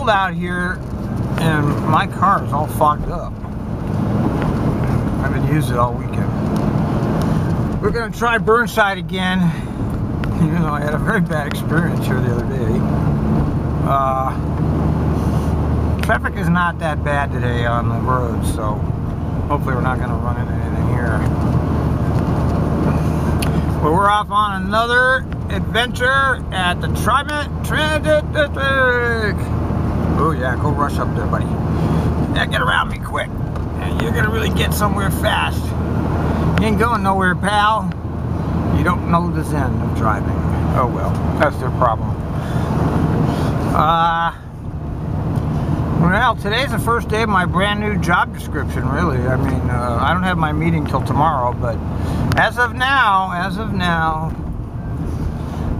cold out here, and my car is all fogged up. I haven't used it all weekend. We're gonna try Burnside again. You know, I had a very bad experience here the other day. Traffic is not that bad today on the road, so hopefully we're not gonna run into anything here. But we're off on another adventure at the TriMet Transit District. Oh yeah, go rush up there, buddy. Yeah, get around me quick. And you're gonna really get somewhere fast. You ain't going nowhere, pal. You don't know the zen of driving. Oh well, that's their problem. Well, today's the first day of my brand new job description, really. I mean, I don't have my meeting till tomorrow, but as of now,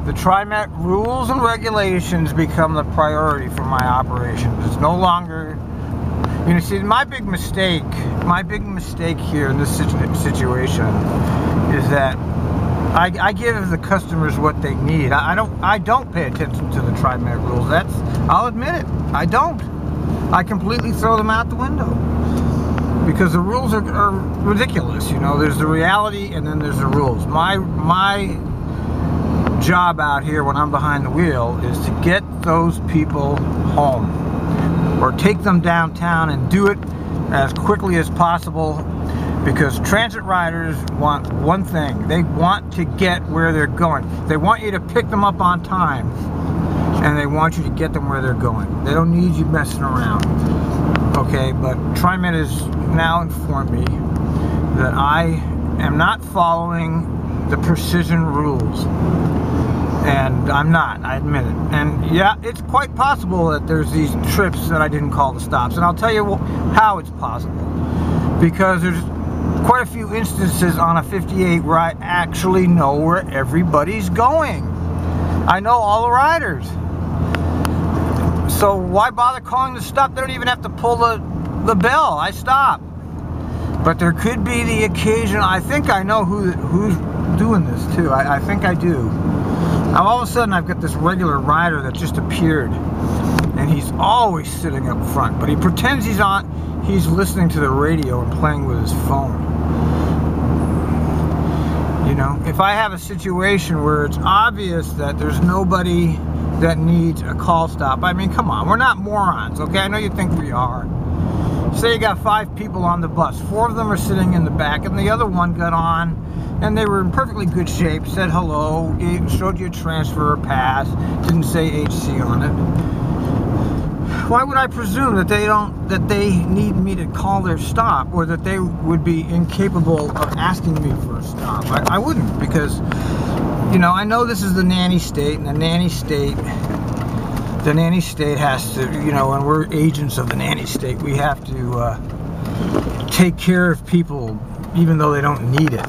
the TriMet rules and regulations become the priority for my operations. It's no longer, you know, see, my big mistake here in this situation is that I give the customers what they need. I don't pay attention to the TriMet rules. I'll admit it. I don't. I completely throw them out the window because the rules are ridiculous. You know, there's the reality and then there's the rules. My job out here when I'm behind the wheel is to get those people home or take them downtown and do it as quickly as possible, because transit riders want one thing. They want to get where they're going. They want you to pick them up on time, and they want you to get them where they're going. They don't need you messing around. Okay, but TriMet has now informed me that I am not following the precision rules. And I'm not, I admit it. And yeah, it's quite possible that there's these trips that I didn't call the stops. And I'll tell you how it's possible. Because there's quite a few instances on a 58 where I actually know where everybody's going. I know all the riders. So why bother calling the stop? They don't even have to pull the bell. I stop. But there could be the occasion. I think I know who's doing this too. I think I do. Now all of a sudden I've got this regular rider that just appeared, and he's always sitting up front, but he pretends he's listening to the radio and playing with his phone. You know, if I have a situation where it's obvious that there's nobody that needs a call stop, I mean, come on, we're not morons, okay? I know you think we are. Say you got 5 people on the bus, 4 of them are sitting in the back, and the other one got on, and they were in perfectly good shape, said hello, showed you a transfer pass, didn't say HC on it. Why would I presume that they need me to call their stop, or that they would be incapable of asking me for a stop? I wouldn't, because, you know, I know this is the nanny state, and the nanny state has to, you know, and we're agents of the nanny state, we have to take care of people even though they don't need it.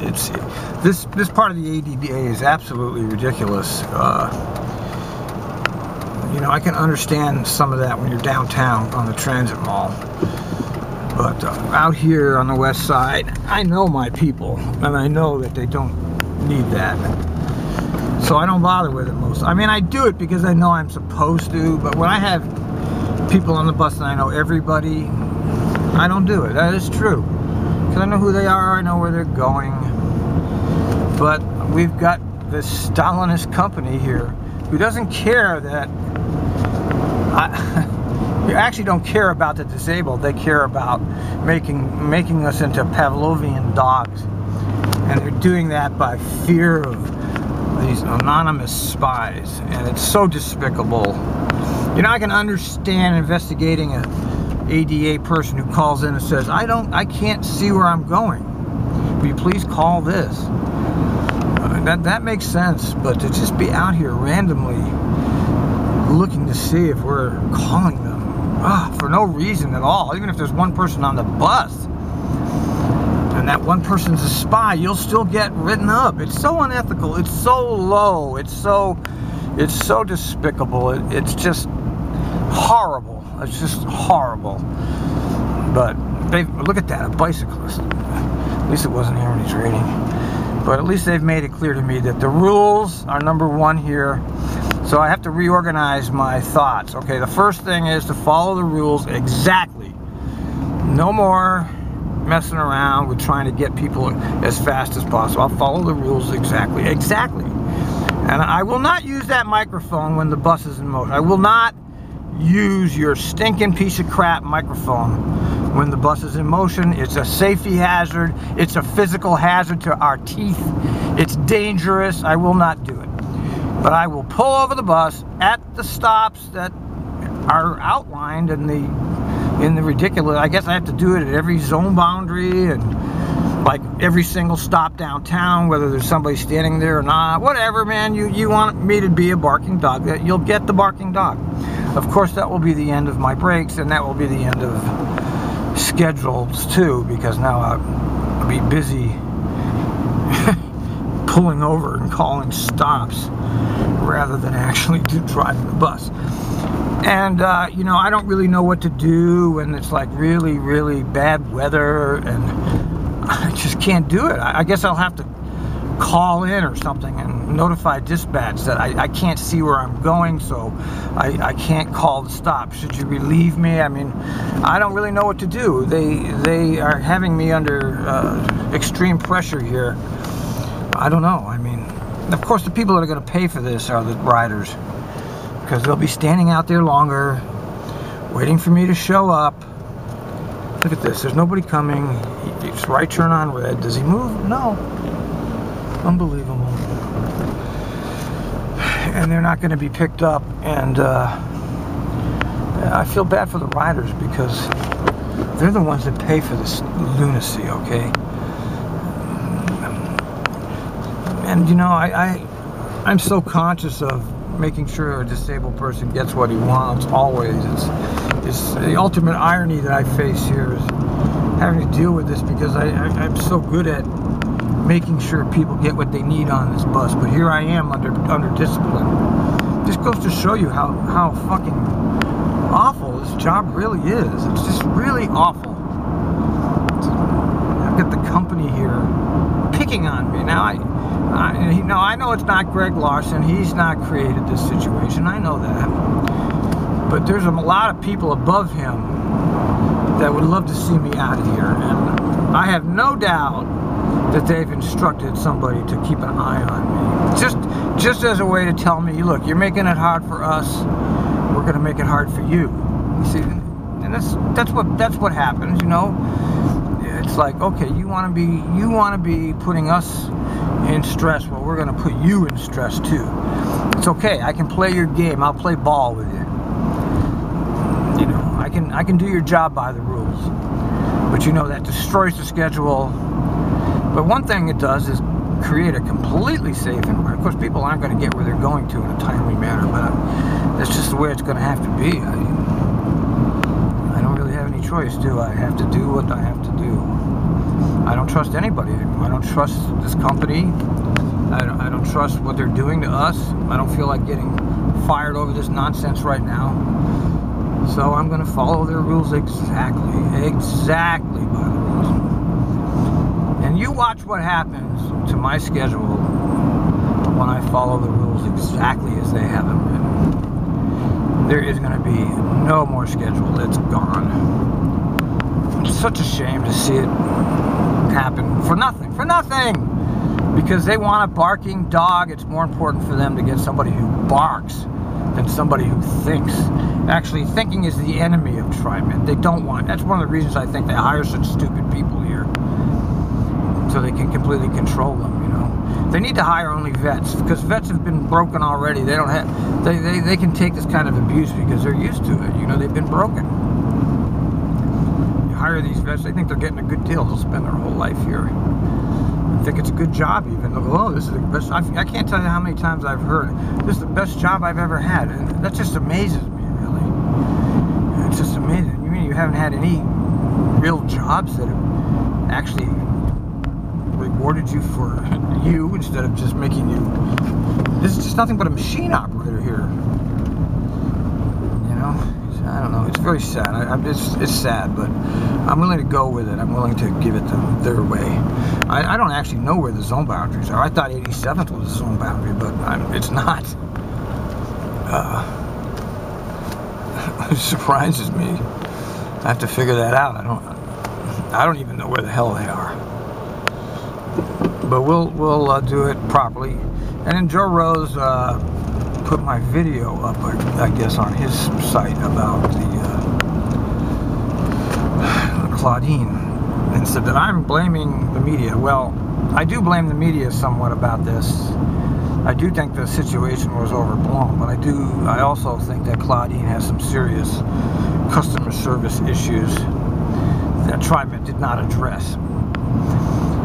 This part of the ADA is absolutely ridiculous. You know, I can understand some of that when you're downtown on the transit mall, but out here on the west side, I know my people, and I know that they don't need that, so I don't bother with it most. I mean, I do it because I know I'm supposed to, but when I have people on the bus and I know everybody, I don't do it. That is true, because I know who they are, I know where they're going. But we've got this Stalinist company here who doesn't care that you actually don't care about the disabled. They care about making us into Pavlovian dogs, and they're doing that by fear of these anonymous spies, and it's so despicable. You know, I can understand investigating a ADA person who calls in and says, I can't see where I'm going. Will you please call this? That makes sense, but to just be out here randomly looking to see if we're calling them for no reason at all, even if there's one person on the bus and that one person's a spy, you'll still get written up. It's so unethical. It's so low. It's so despicable. It's just horrible. It's just horrible. But look at that, a bicyclist. At least it wasn't him when he's raiding. But at least they've made it clear to me that the rules are #1 here. So I have to reorganize my thoughts. Okay, the first thing is to follow the rules exactly. No more messing around with trying to get people as fast as possible. I'll follow the rules exactly. And I will not use that microphone when the bus is in motion. I will not use your stinking piece of crap microphone when the bus is in motion. It's a safety hazard. It's a physical hazard to our teeth. It's dangerous. I will not do it. But I will pull over the bus at the stops that are outlined in the ridiculous. I guess I have to do it at every zone boundary and like every single stop downtown, whether there's somebody standing there or not. Whatever, man. You want me to be a barking dog, that you'll get the barking dog. Of course, that will be the end of my breaks, and that will be the end of schedules too, because now I'll be busy pulling over and calling stops rather than actually driving the bus. And you know, I don't really know what to do when it's like really, really bad weather, and I just can't do it. I guess I'll have to call in or something and notify dispatch that I can't see where I'm going, so I can't call the stop. Should you relieve me? I mean, I don't really know what to do. They are having me under extreme pressure here. I don't know. I mean, of course, the people that are going to pay for this are the riders, because they'll be standing out there longer, waiting for me to show up. Look at this. There's nobody coming. It's right turn on red. Does he move? No. Unbelievable. And they're not going to be picked up. And I feel bad for the riders, because they're the ones that pay for this lunacy, okay? And you know, I'm so conscious of making sure a disabled person gets what he wants always. It's the ultimate irony that I face here is having to deal with this, because I'm so good at making sure people get what they need on this bus, but here I am under discipline. This goes to show you how fucking awful this job really is. It's just really awful. I've got the company here picking on me. Now I know it's not Greg Larson. He's not created this situation. I know that. But there's a lot of people above him that would love to see me out of here. And I have no doubt that they've instructed somebody to keep an eye on me. Just as a way to tell me, look, you're making it hard for us. We're going to make it hard for you. You see, and that's what happens, you know. It's like, okay, you want to be putting us in stress. Well, we're going to put you in stress too. It's okay. I can play your game. I'll play ball with you. You know, I can do your job by the rules. But you know, that destroys the schedule. But one thing it does is create a completely safe environment. Of course, people aren't going to get where they're going to in a timely manner, but that's just the way it's going to have to be. I don't really have any choice, do I? I have to do what I have to do. I don't trust anybody anymore. I don't trust this company. I don't trust what they're doing to us. I don't feel like getting fired over this nonsense right now. So I'm going to follow their rules exactly by the rules. And you watch what happens to my schedule when I follow the rules exactly as they have them written. There is going to be no more schedule. It's gone. It's such a shame to see it happen for nothing. Because they want a barking dog. It's more important for them to get somebody who barks than somebody who thinks. Actually, thinking is the enemy of TriMet. They don't want. That's one of the reasons I think they hire such stupid people here, so they can completely control them. You know, they need to hire only vets, because vets have been broken already. They don't have. They can take this kind of abuse because they're used to it. You know, they've been broken. You hire these vets. They think they're getting a good deal. They'll spend their whole life here. I think it's a good job even. They'll go, oh, this is the best. I can't tell you how many times I've heard, this is the best job I've ever had. And that just amazes me, really. It's just amazing. You mean you haven't had any real jobs that have actually rewarded you for you instead of just making you... This is just nothing but a machine operator here. You know? I don't know. It's very sad. It's sad, but I'm willing to go with it. I'm willing to give it their way. I don't actually know where the zone boundaries are. I thought 87th was the zone boundary, but it's not. It surprises me. I have to figure that out. I don't even know where the hell they are. But we'll do it properly. And then Joe Rose put my video up, I guess, on his site about the Claudine, and said that I'm blaming the media. Well, I do blame the media somewhat about this. I do think the situation was overblown, but I also think that Claudine has some serious customer service issues that TriMet did not address.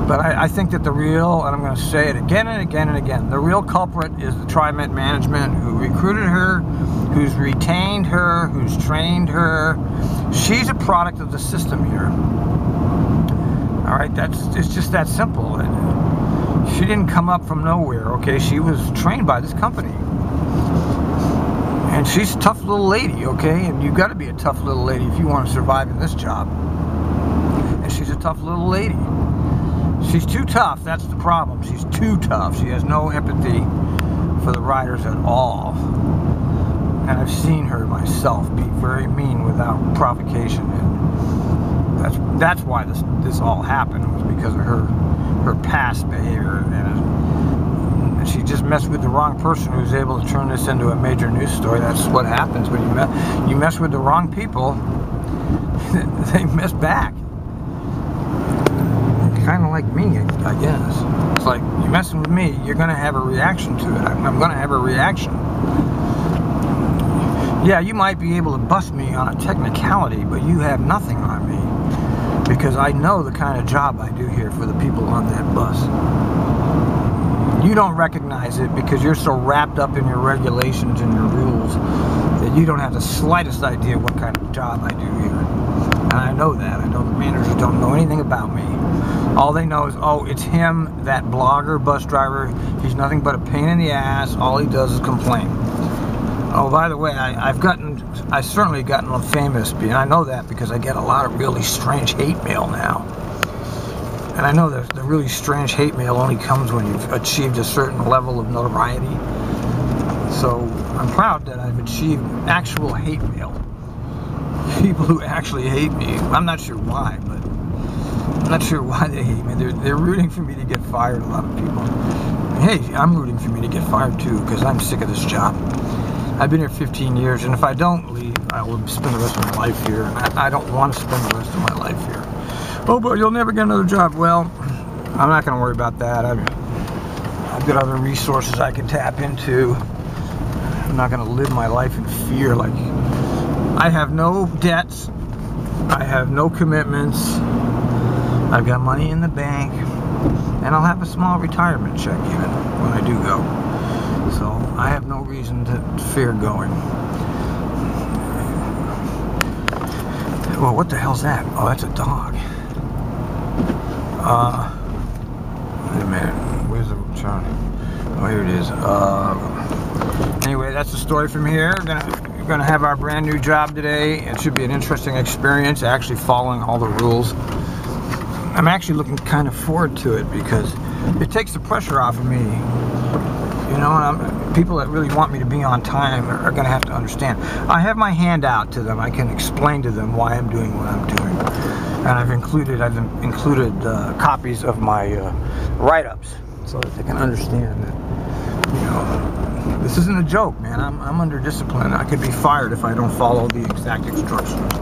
But I think that the real, and I'm going to say it again and again and again, the real culprit is the TriMet management who recruited her, who's retained her, who's trained her. She's a product of the system here. All right, it's just that simple. She didn't come up from nowhere, okay? She was trained by this company. And she's a tough little lady, okay? And you've got to be a tough little lady if you want to survive in this job. And she's a tough little lady. She's too tough, that's the problem. She's too tough. She has no empathy for the riders at all. And I've seen her myself be very mean without provocation. And that's why this all happened, was because of her past behavior. And she just messed with the wrong person who was able to turn this into a major news story. That's what happens when you mess with the wrong people. They mess back. Kind of like me, I guess. It's like, you're messing with me, you're going to have a reaction to it. I'm going to have a reaction. Yeah, you might be able to bust me on a technicality, but you have nothing on me. Because I know the kind of job I do here for the people on that bus. You don't recognize it because you're so wrapped up in your regulations and your rules that you don't have the slightest idea what kind of job I do here. And I know that. I know the managers don't know anything about me. All they know is, oh, it's him, that blogger, bus driver. He's nothing but a pain in the ass. All he does is complain. Oh, by the way, I've certainly gotten famous, and I know that because I get a lot of really strange hate mail now. And I know that the really strange hate mail only comes when you've achieved a certain level of notoriety. So I'm proud that I've achieved actual hate mail. People who actually hate me. I'm not sure why, but I'm not sure why they hate me. They're rooting for me to get fired, a lot of people. Hey, I'm rooting for me to get fired too, because I'm sick of this job. I've been here 15 years, and if I don't leave, I will spend the rest of my life here. And I don't want to spend the rest of my life here. Oh, but you'll never get another job. Well, I'm not going to worry about that. I've got other resources I can tap into. I'm not going to live my life in fear. Like, I have no debts. I have no commitments. I've got money in the bank, and I'll have a small retirement check even when I do go. So I have no reason to fear going. Well, what the hell's that? Oh, that's a dog. Wait a minute. Where's the turn? Oh, here it is. Anyway, that's the story from here. We're gonna have our brand new job today. It should be an interesting experience, actually following all the rules. I'm actually looking kind of forward to it because it takes the pressure off of me. You know, people that really want me to be on time are going to have to understand. I have my hand out to them. I can explain to them why I'm doing what I'm doing. And I've included copies of my write-ups so that they can understand that, you know, this isn't a joke, man. I'm under discipline. I could be fired if I don't follow the exact instructions.